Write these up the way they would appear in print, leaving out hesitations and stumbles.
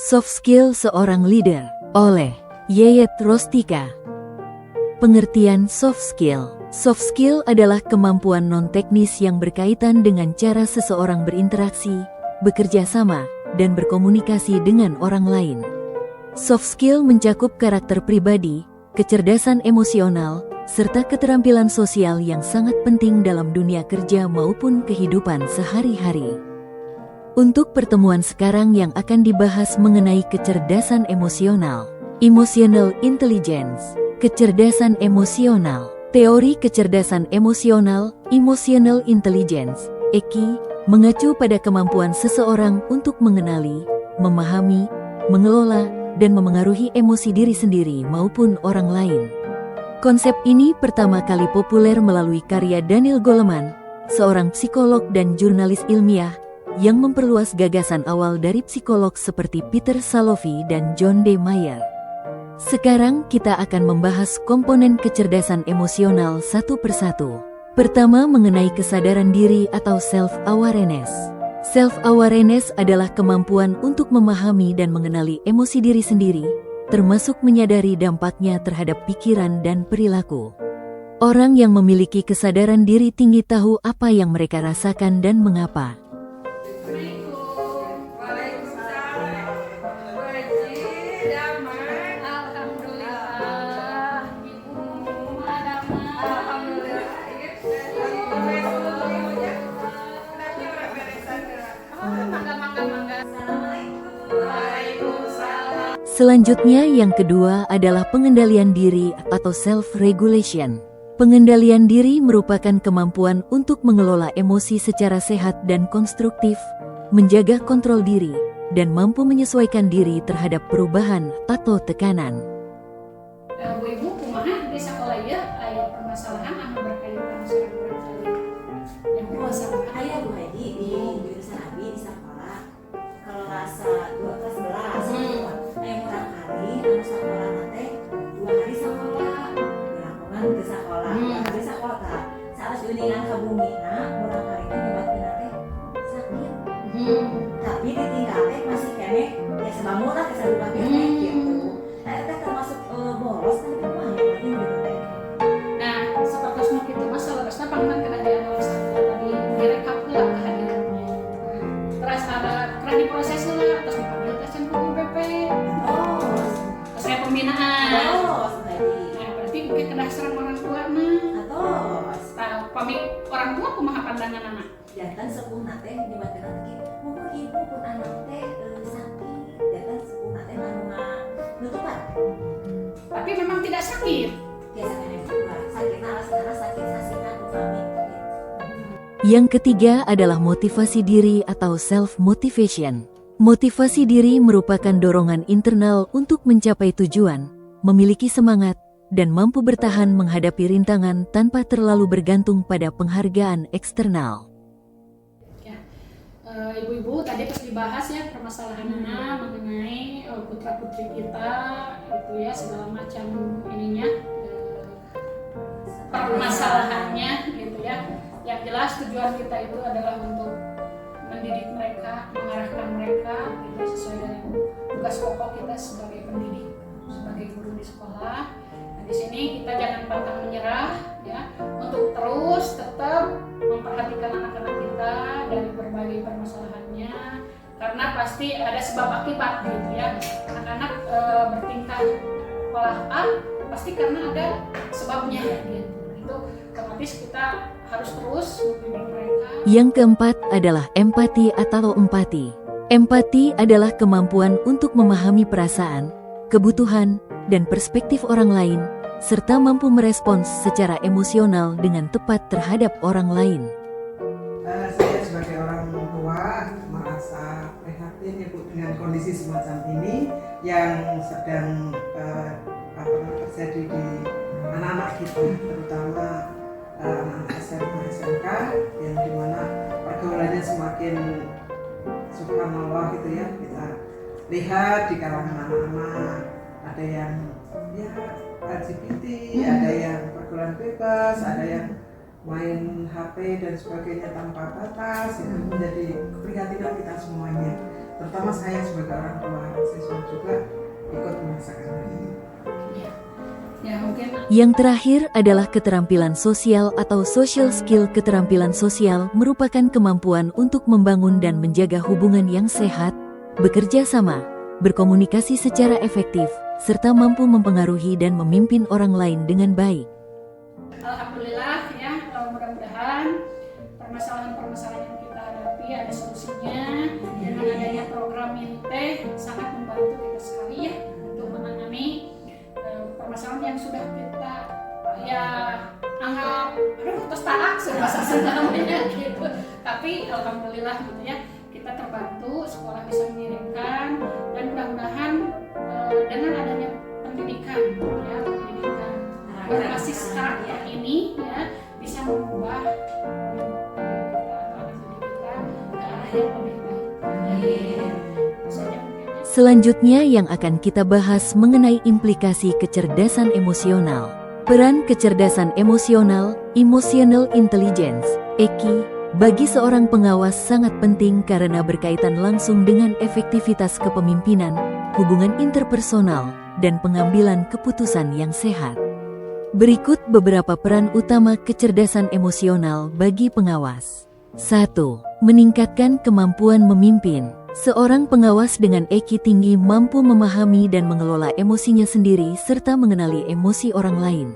Soft Skill Seorang Leader oleh Yeyet Rostika. Pengertian soft skill. Soft skill adalah kemampuan non-teknis yang berkaitan dengan cara seseorang berinteraksi, bekerja sama, dan berkomunikasi dengan orang lain. Soft skill mencakup karakter pribadi, kecerdasan emosional, serta keterampilan sosial yang sangat penting dalam dunia kerja maupun kehidupan sehari-hari. Untuk pertemuan sekarang yang akan dibahas mengenai kecerdasan emosional, emotional intelligence, kecerdasan emosional, teori kecerdasan emosional, emotional intelligence, EKI, mengacu pada kemampuan seseorang untuk mengenali, memahami, mengelola, dan memengaruhi emosi diri sendiri maupun orang lain. Konsep ini pertama kali populer melalui karya Daniel Goleman, seorang psikolog dan jurnalis ilmiah, yang memperluas gagasan awal dari psikolog seperti Peter Salovey dan John D. Mayer. Sekarang kita akan membahas komponen kecerdasan emosional satu persatu. Pertama, mengenai kesadaran diri atau self-awareness. Self-awareness adalah kemampuan untuk memahami dan mengenali emosi diri sendiri, termasuk menyadari dampaknya terhadap pikiran dan perilaku. Orang yang memiliki kesadaran diri tinggi tahu apa yang mereka rasakan dan mengapa. Selanjutnya yang kedua adalah pengendalian diri atau self-regulation. Pengendalian diri merupakan kemampuan untuk mengelola emosi secara sehat dan konstruktif, menjaga kontrol diri, dan mampu menyesuaikan diri terhadap perubahan atau tekanan. Ibu kumaha di sekolah ya aya permasalahan anu berkaitan sareng barangkali yang bermasalah. Aya Bu Haji di jurusan Abi di sekolah. Kalau rasa 2 kelas 11 aya murang hari anu sekolah teh 2 hari sekolah. Dilakukan ke sekolah. 2 hari sekolah tah. Saat juningan ka bumina murang hari teh nyebabkeun teh sakit. Tapi ditinggal teh masih kene ya sebamu lah kesadukan kene gitu. Eta termasuk bolos kan kumaha ya ini gitu teh. Nah, sapatos nu kitu mah salebasna pangkat kana dianalisa tadi direkap heula kehadirannya. Terus ada kerah diproses heula terus dipanggil ke Guru BP. Oh, Terus aya pembinaan. bolos tadi. Nah, berarti mungkin kedah sareng orang tuana. Atos. Tah pami orang tua kumaha pandangan anak? Jantan sepuh nate nyebabkeun teh mumpun ibu pun anak teh sakit. Jantan sepuh nate anu nutupan. Tapi memang tidak sakit. Biasa kan juga sakit karena sakit sasinan upami. Yang ketiga adalah motivasi diri atau self-motivation. Motivasi diri merupakan dorongan internal untuk mencapai tujuan, memiliki semangat, dan mampu bertahan menghadapi rintangan tanpa terlalu bergantung pada penghargaan eksternal. Ibu-ibu tadi pas dibahas ya permasalahannya mengenai putra-putri kita itu ya segala macam ininya permasalahannya gitu ya. Yang jelas tujuan kita itu adalah untuk mendidik mereka, mengarahkan mereka gitu sesuai dengan tugas pokok kita sebagai pendidik, sebagai guru di sekolah. Nah, di sini kita jangan pantang menyerah ya untuk terus tetap memperhatikan anak-anak kita dari berbagai permasalahannya karena pasti ada sebab akibat gitu ya. Anak-anak bertingkah pola A pasti karena ada sebabnya gitu. Itu otomatis kita harus terus membimbing mereka. Yang keempat adalah empati atau empati. Empati adalah kemampuan untuk memahami perasaan, kebutuhan, dan perspektif orang lain, serta mampu merespons secara emosional dengan tepat terhadap orang lain. Saya sebagai orang tua merasa prihatin ya Bu dengan kondisi semacam ini yang sedang terjadi di anak-anak kita, terutama anak SMA, SMK yang dimana pergaulannya semakin subhanallah gitu ya. Kita lihat di kalangan anak-anak ada yang ya LGBT, ada yang pergaulan bebas, ada yang main HP dan sebagainya tanpa batas. Itu menjadi keprihatinan kita semuanya, terutama saya sebagai orang tua. Saya Yang terakhir adalah keterampilan sosial atau social skill. Keterampilan sosial merupakan kemampuan untuk membangun dan menjaga hubungan yang sehat, bekerja sama, berkomunikasi secara efektif, serta mampu mempengaruhi dan memimpin orang lain dengan baik. Alhamdulillah ya, mudah-mudahan permasalahan-permasalahan yang kita hadapi ada solusinya. Dengan adanya program ini sangat membantu kita sekali ya untuk menangani permasalahan yang sudah kita ya anggap terus tarak namanya gitu. Tapi alhamdulillah gitu ya, kita terbantu, sekolah bisa mengirimkan, dan mudah-mudahan dengan adanya pendidikan ya, pendidikan berbasis karakter ini ya bisa mengubah kita ke arah yang lebih baik. Selanjutnya yang akan kita bahas mengenai implikasi kecerdasan emosional. Peran kecerdasan emosional, emotional intelligence, EQ, bagi seorang pengawas sangat penting karena berkaitan langsung dengan efektivitas kepemimpinan, hubungan interpersonal, dan pengambilan keputusan yang sehat. Berikut beberapa peran utama kecerdasan emosional bagi pengawas. 1. Meningkatkan kemampuan memimpin. Seorang pengawas dengan EQ tinggi mampu memahami dan mengelola emosinya sendiri serta mengenali emosi orang lain.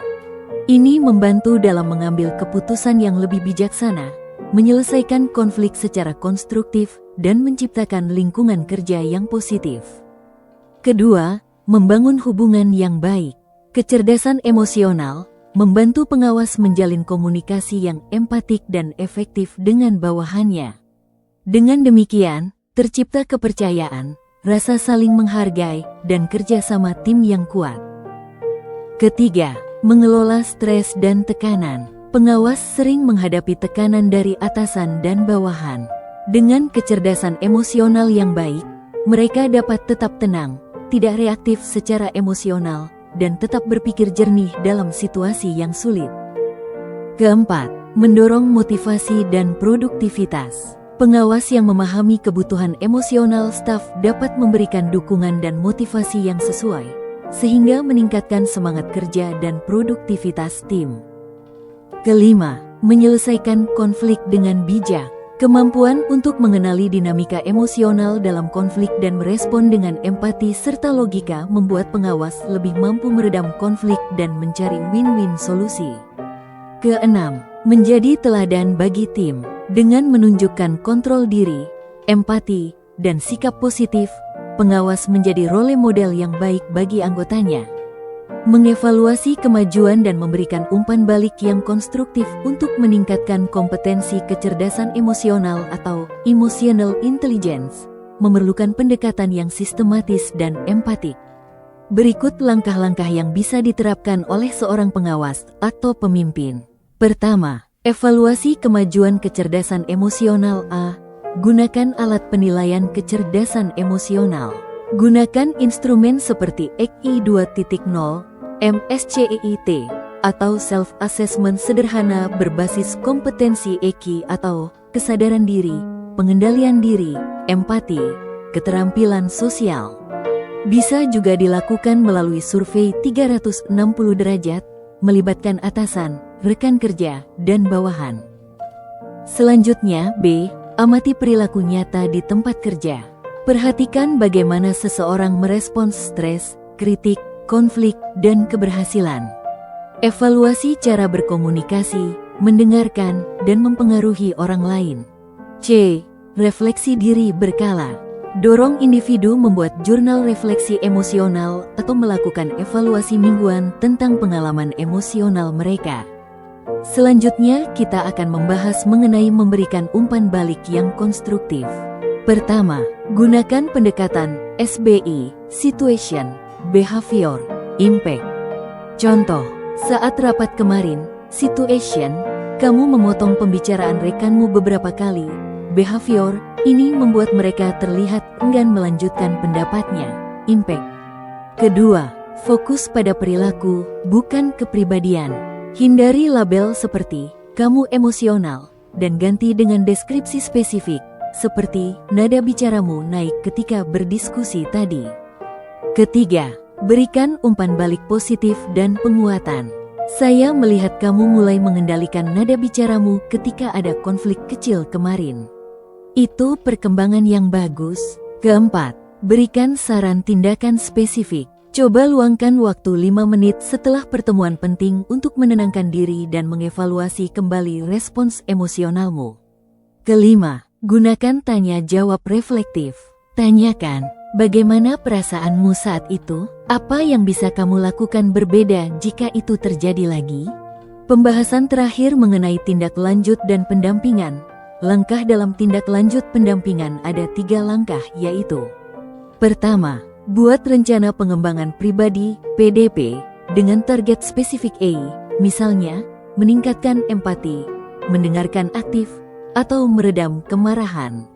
Ini membantu dalam mengambil keputusan yang lebih bijaksana, menyelesaikan konflik secara konstruktif, dan menciptakan lingkungan kerja yang positif. Kedua, membangun hubungan yang baik. Kecerdasan emosional membantu pengawas menjalin komunikasi yang empatik dan efektif dengan bawahannya. Dengan demikian, tercipta kepercayaan, rasa saling menghargai, dan kerjasama tim yang kuat. Ketiga, mengelola stres dan tekanan. Pengawas sering menghadapi tekanan dari atasan dan bawahan. Dengan kecerdasan emosional yang baik, mereka dapat tetap tenang, tidak reaktif secara emosional, dan tetap berpikir jernih dalam situasi yang sulit. Keempat, mendorong motivasi dan produktivitas. Pengawas yang memahami kebutuhan emosional staf dapat memberikan dukungan dan motivasi yang sesuai, sehingga meningkatkan semangat kerja dan produktivitas tim. Kelima, menyelesaikan konflik dengan bijak. Kemampuan untuk mengenali dinamika emosional dalam konflik dan merespon dengan empati serta logika membuat pengawas lebih mampu meredam konflik dan mencari win-win solusi. Keenam, menjadi teladan bagi tim. Dengan menunjukkan kontrol diri, empati, dan sikap positif, pengawas menjadi role model yang baik bagi anggotanya. Mengevaluasi kemajuan dan memberikan umpan balik yang konstruktif untuk meningkatkan kompetensi kecerdasan emosional atau emotional intelligence, memerlukan pendekatan yang sistematis dan empatik. Berikut langkah-langkah yang bisa diterapkan oleh seorang pengawas atau pemimpin. Pertama, evaluasi kemajuan kecerdasan emosional. A. Gunakan alat penilaian kecerdasan emosional. Gunakan instrumen seperti EQ 2.0, MSCEIT, atau self-assessment sederhana berbasis kompetensi EQ atau kesadaran diri, pengendalian diri, empati, keterampilan sosial. Bisa juga dilakukan melalui survei 360 derajat, melibatkan atasan, rekan kerja, dan bawahan. Selanjutnya, B. Amati perilaku nyata di tempat kerja. Perhatikan bagaimana seseorang merespons stres, kritik, konflik, dan keberhasilan. Evaluasi cara berkomunikasi, mendengarkan, dan mempengaruhi orang lain. C. Refleksi diri berkala. Dorong individu membuat jurnal refleksi emosional atau melakukan evaluasi mingguan tentang pengalaman emosional mereka. Selanjutnya, kita akan membahas mengenai memberikan umpan balik yang konstruktif. Pertama, gunakan pendekatan SBI, Situation, Behavior, Impact. Contoh, saat rapat kemarin, Situation, kamu memotong pembicaraan rekanmu beberapa kali. Behavior, ini membuat mereka terlihat enggan melanjutkan pendapatnya. Impact. Kedua, fokus pada perilaku, bukan kepribadian. Hindari label seperti, kamu emosional, dan ganti dengan deskripsi spesifik, seperti nada bicaramu naik ketika berdiskusi tadi. Ketiga, berikan umpan balik positif dan penguatan. Saya melihat kamu mulai mengendalikan nada bicaramu ketika ada konflik kecil kemarin. Itu perkembangan yang bagus. Keempat, berikan saran tindakan spesifik. Coba luangkan waktu 5 menit setelah pertemuan penting untuk menenangkan diri dan mengevaluasi kembali respons emosionalmu. Kelima, gunakan tanya jawab reflektif. Tanyakan, bagaimana perasaanmu saat itu? Apa yang bisa kamu lakukan berbeda jika itu terjadi lagi? Pembahasan terakhir mengenai tindak lanjut dan pendampingan. Langkah dalam tindak lanjut pendampingan ada 3 langkah, yaitu: pertama, buat rencana pengembangan pribadi (PDP) dengan target spesifik misalnya meningkatkan empati, mendengarkan aktif, atau meredam kemarahan.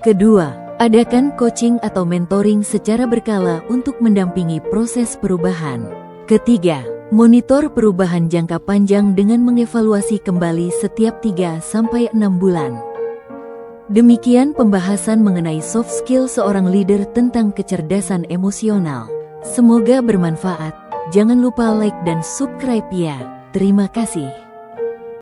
Kedua, adakan coaching atau mentoring secara berkala untuk mendampingi proses perubahan. Ketiga, monitor perubahan jangka panjang dengan mengevaluasi kembali setiap 3-6 bulan. Demikian pembahasan mengenai soft skill seorang leader tentang kecerdasan emosional. Semoga bermanfaat. Jangan lupa like dan subscribe ya. Terima kasih.